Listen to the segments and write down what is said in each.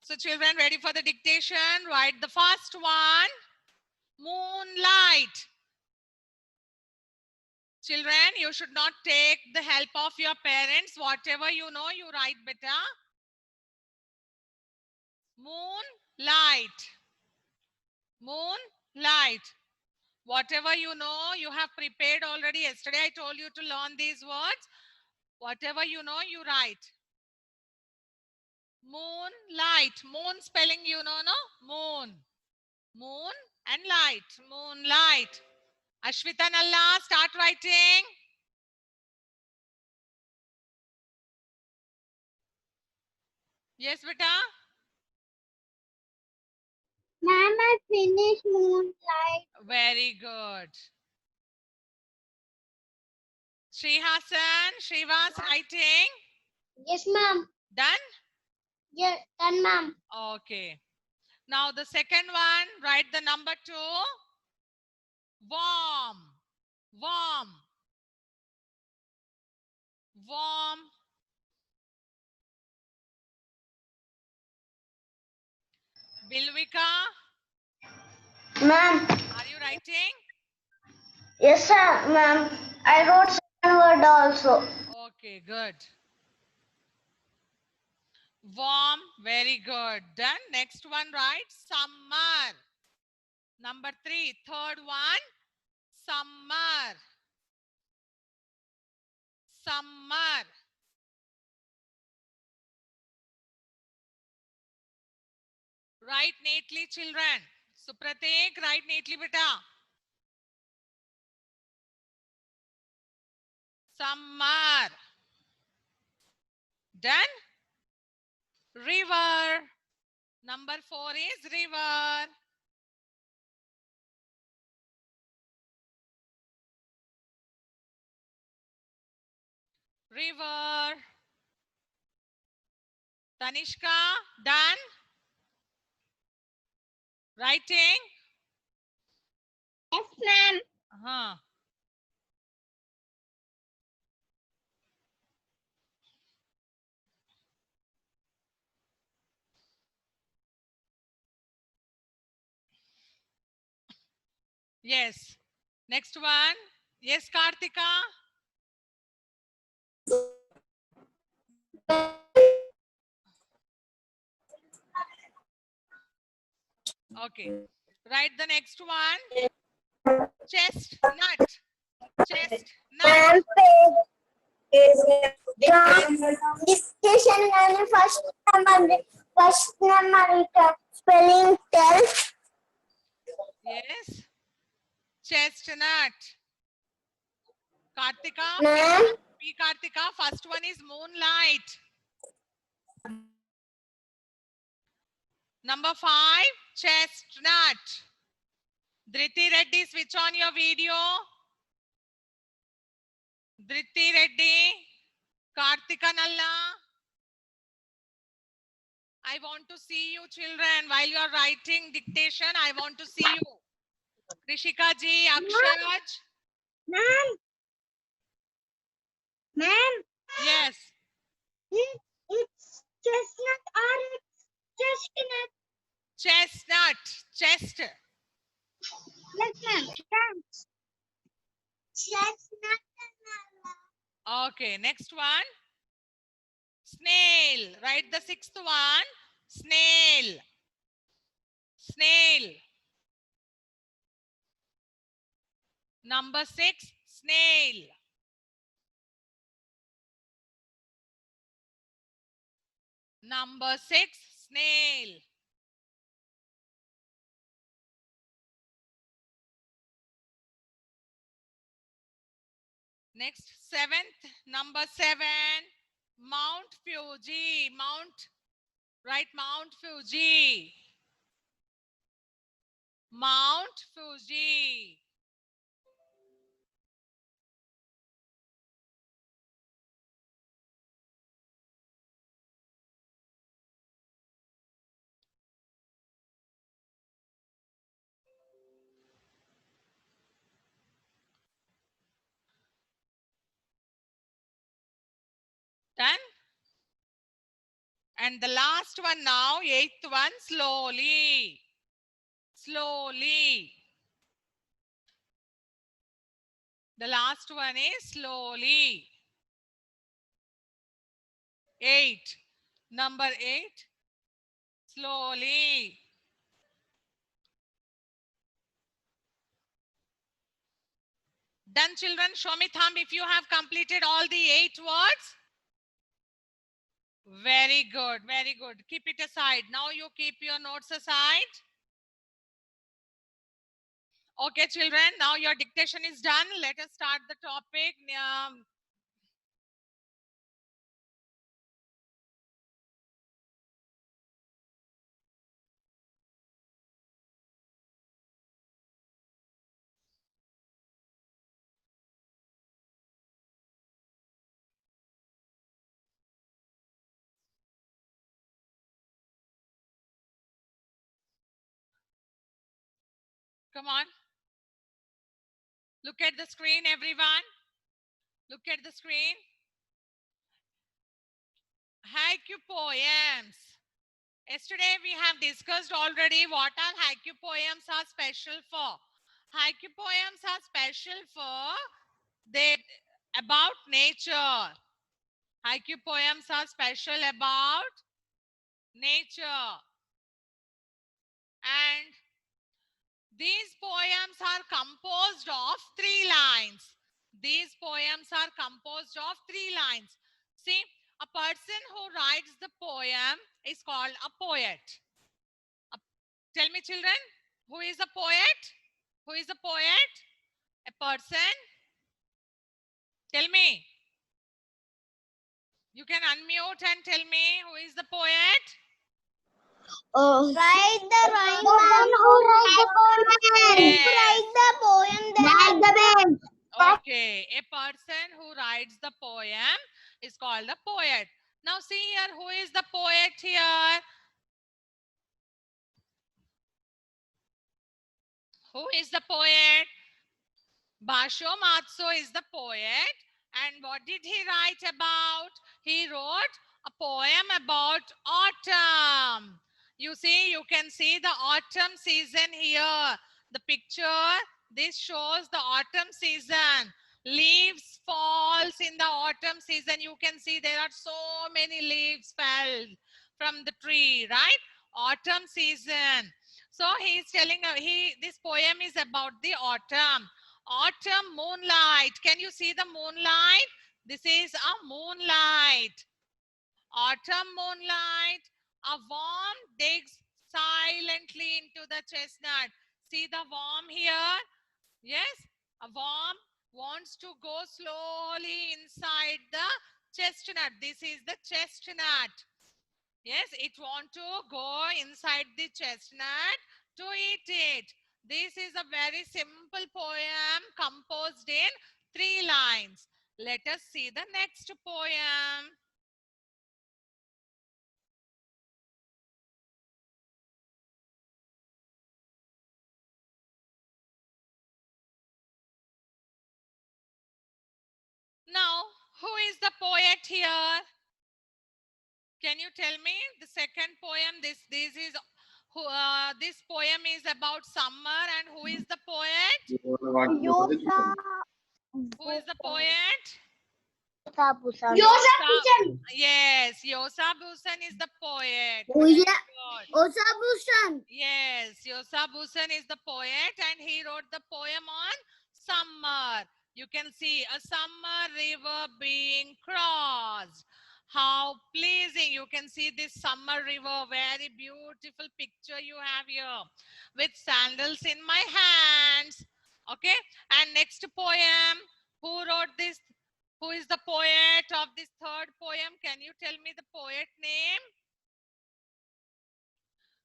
So children, ready for the dictation? Write the first one. Moonlight. Children, you should not take the help of your parents. Whatever you know, you write beta. Moonlight. Moonlight. Whatever you know, you have prepared already. Yesterday I told you to learn these words. Whatever you know, you write. Moonlight. Moon spelling you know, no? Moon. Moon and light. Moonlight. Ashwita Nalla, start writing. Yes, beta. Ma'am, I finished Moonlight. Very good. Srihasan, Srivas writing. Yes, ma'am. Done? Yes, done, ma'am. Okay. Now the second one, write the number 2. Warm. Warm. Warm. Bilvika, Ma'am. are you writing? Yes, sir, ma'am. I wrote second word also. Okay, good. Warm, very good. Done. Next one, right? Summer. Number 3, third one. Summer. Summer. Write neatly, children. Supratik, write neatly, beta. Summer. Done. River. Number 4 is river. River. Tanishka, done. Writing. Yes, ma'am. Uh-huh. Yes. Next one. Yes, Kartika. Okay. Write the next one. Chestnut. Chestnut. Is discussion and first number spelling tell. Yes. Chestnut. Kartika. Ma'am. P. Kartika. First one is moonlight. Number 5. Chestnut. Dhriti Reddy, switch on your video. Dhriti Reddy. Kartika Nalla. I want to see you children. While you are writing dictation, I want to see you. Krishika ji, Aksharaj. Ma'am. Ma'am. Yes. It's chestnut or it's chestnut. Chestnut. Chest. Yes, ma'am. Chestnut. Okay, next one. Snail. Write the 6th one. Snail. Snail. Number 6. Snail. Number 6. Snail. Next, 7th. Number 7. Mount Fuji. Mount. Write Mount Fuji. Mount Fuji. Done? And the last one now, eighth one, slowly. Slowly. The last one is slowly. 8. Number 8. Slowly. Done, children? Show me thumb if you have completed all the 8 words. Very good. Very good. Keep it aside. Now you keep your notes aside. Okay, children. Now your dictation is done. Let us start the topic. Come on. Look at the screen, everyone. Look at the screen. Haiku poems. Yesterday we have discussed already what are haiku poems are special for. Haiku poems are special for they about nature. Haiku poems are special about nature. And these poems are composed of 3 lines. These poems are composed of 3 lines. See, a person who writes the poem is called a poet. Tell me, children, who is a poet? Who is a poet? A person? Tell me. You can unmute and tell me who is the poet? Write the rhyme man who write the poem. Yes. Who write the poem? Write the poem. Okay, a person who writes the poem is called a poet. Now see here, who is the poet here? Who is the poet? Basho Matsu is the poet. And what did he write about? He wrote a poem about autumn. You see, you can see the autumn season here. The picture, this shows the autumn season. Leaves falls in the autumn season. You can see there are so many leaves fell from the tree, right? Autumn season. So he is telling, this poem is about the autumn. Autumn moonlight. Can you see the moonlight? This is a moonlight. Autumn moonlight. A worm digs silently into the chestnut. See the worm here? Yes, a worm wants to go slowly inside the chestnut. This is the chestnut. Yes, it wants to go inside the chestnut to eat it. This is a very simple poem composed in 3 lines. Let us see the next poem. Now, who is the poet here? Can you tell me the second poem? This is who this poem is about summer, and who is the poet? Yosa. Who is the poet? Yosa Bhusan. Yes, Yosa Bhusan is the poet. Oh, Very yeah. good. Yosa Bhusan. Yes, Yosa Bhusan is the poet, and he wrote the poem on summer. You can see a summer river being crossed. How pleasing. You can see this summer river. Very beautiful picture you have here with sandals in my hands. Okay. And next poem. Who wrote this? Who is the poet of this third poem? Can you tell me the poet name?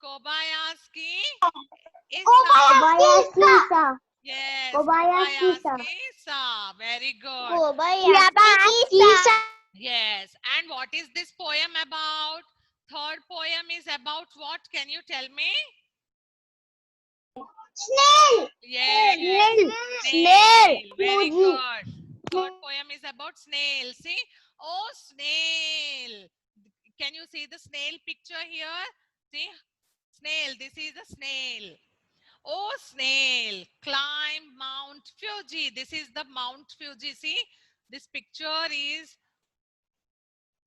Kobayashi Isa. Yes, Kobayashi Isa. Very good. Yes. And what is this poem about? Third poem is about what? Can you tell me? Snail. Yes. Snail. Very good. Third poem is about snail. See? Oh, snail. Can you see the snail picture here? See, snail. This is a snail. Oh, snail, climb Mount Fuji. This is the Mount Fuji. See, this picture is.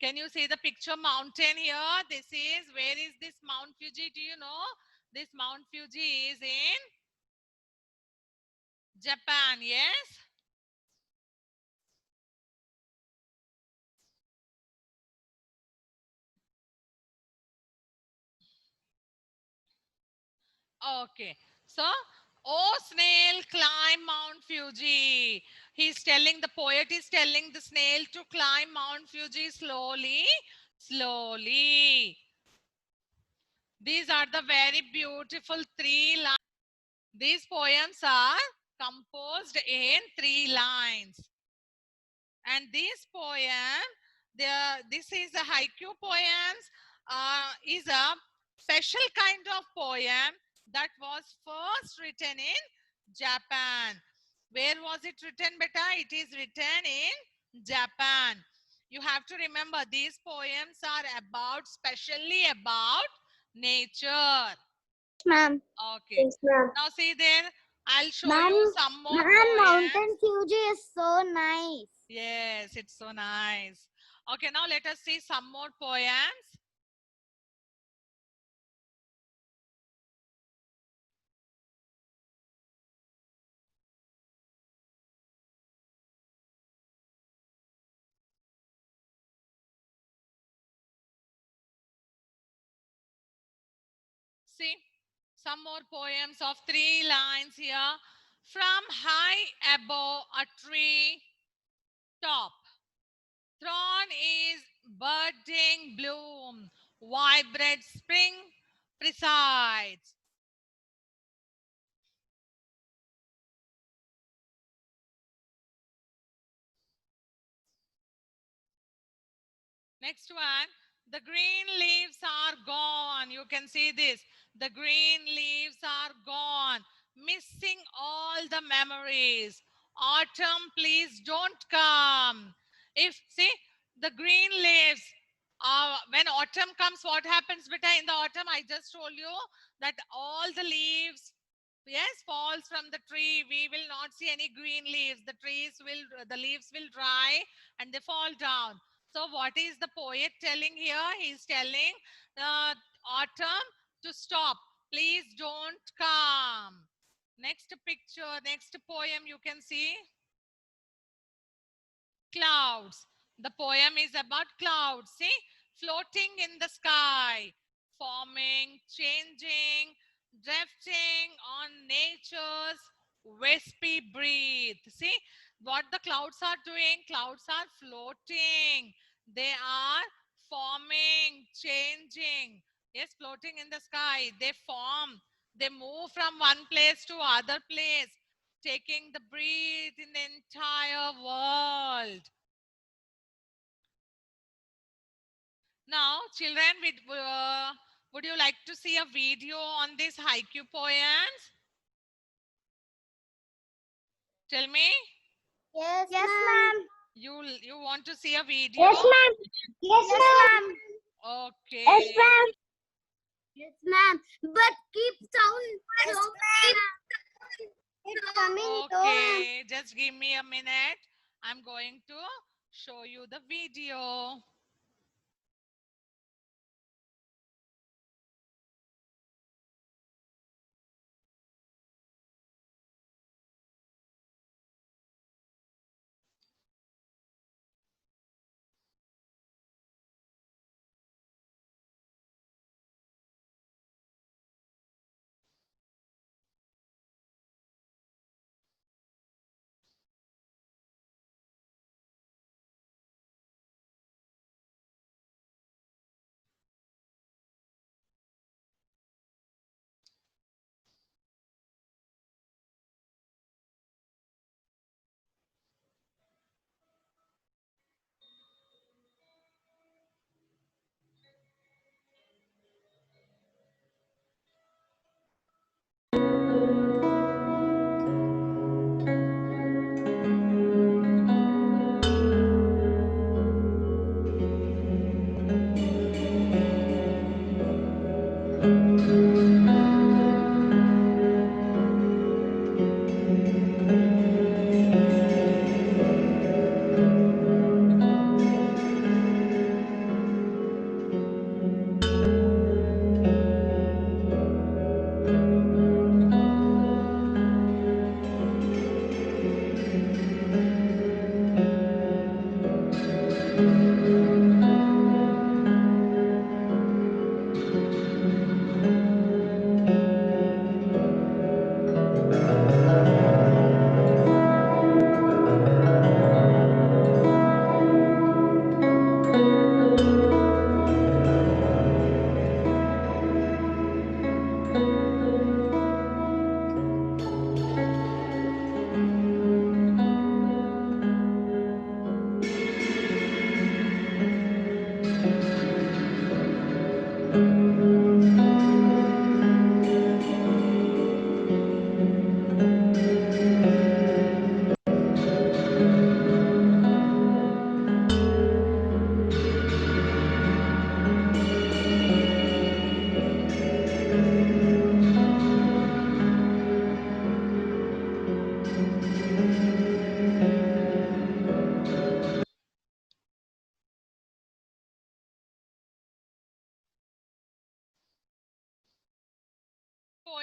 Can you see the picture mountain here? This is, where is this Mount Fuji? Do you know? This Mount Fuji is in Japan. Yes. Okay. So, oh snail, climb Mount Fuji. He's telling, the poet is telling the snail to climb Mount Fuji slowly, slowly. These are the very beautiful three lines. These poems are composed in 3 lines. And this poem, this is a haiku poems, is a special kind of poem that was first written in Japan. Where was it written, beta? It is written in Japan. You have to remember, these poems are about, specially about nature. Ma'am. Okay. Yes, ma'am. Now see there, I'll show Ma'am, you some more ma'am, poems. Mountain Fuji is so nice. Yes, it's so nice. Okay, now let us see some more poems. See, some more poems of 3 lines here. From high above a tree top, thorn is budding bloom, vibrant spring presides. Next one, the green leaves are gone. You can see this. The green leaves are gone, missing all the memories. Autumn, please don't come. If, see, the green leaves, when autumn comes, what happens, beta? In the autumn, I just told you that all the leaves, yes, falls from the tree. We will not see any green leaves. The leaves will dry and they fall down. So what is the poet telling here? He's telling the autumn to stop. Please don't come. Next picture, next poem you can see. Clouds. The poem is about clouds. See, floating in the sky, forming, changing, drifting on nature's wispy breath. See what the clouds are doing? Clouds are floating. They are forming, changing. Yes, floating in the sky. They form. They move from one place to other place, taking the breath in the entire world. Now, children, would you like to see a video on these haiku poems? Tell me. Yes, ma'am. You want to see a video? Yes, ma'am. Yes, ma'am. Okay. Yes, ma'am. Yes, ma'am. But keep sound. Yes, ma'am. It's coming soon. Okay, just give me a minute. I'm going to show you the video.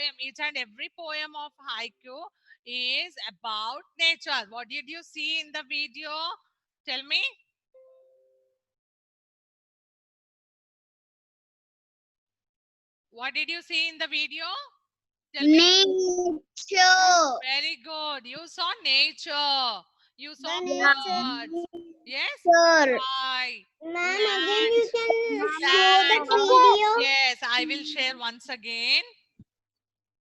poem, each and every poem of Haiku is about nature. What did you see in the video? Tell me. What did you see in the video? Tell me. Nature. Very good. You saw nature. You saw The nature. birds. Yes. Sir. Right. Ma'am, Land. again you can show Land. that video. Yes, I will share once again.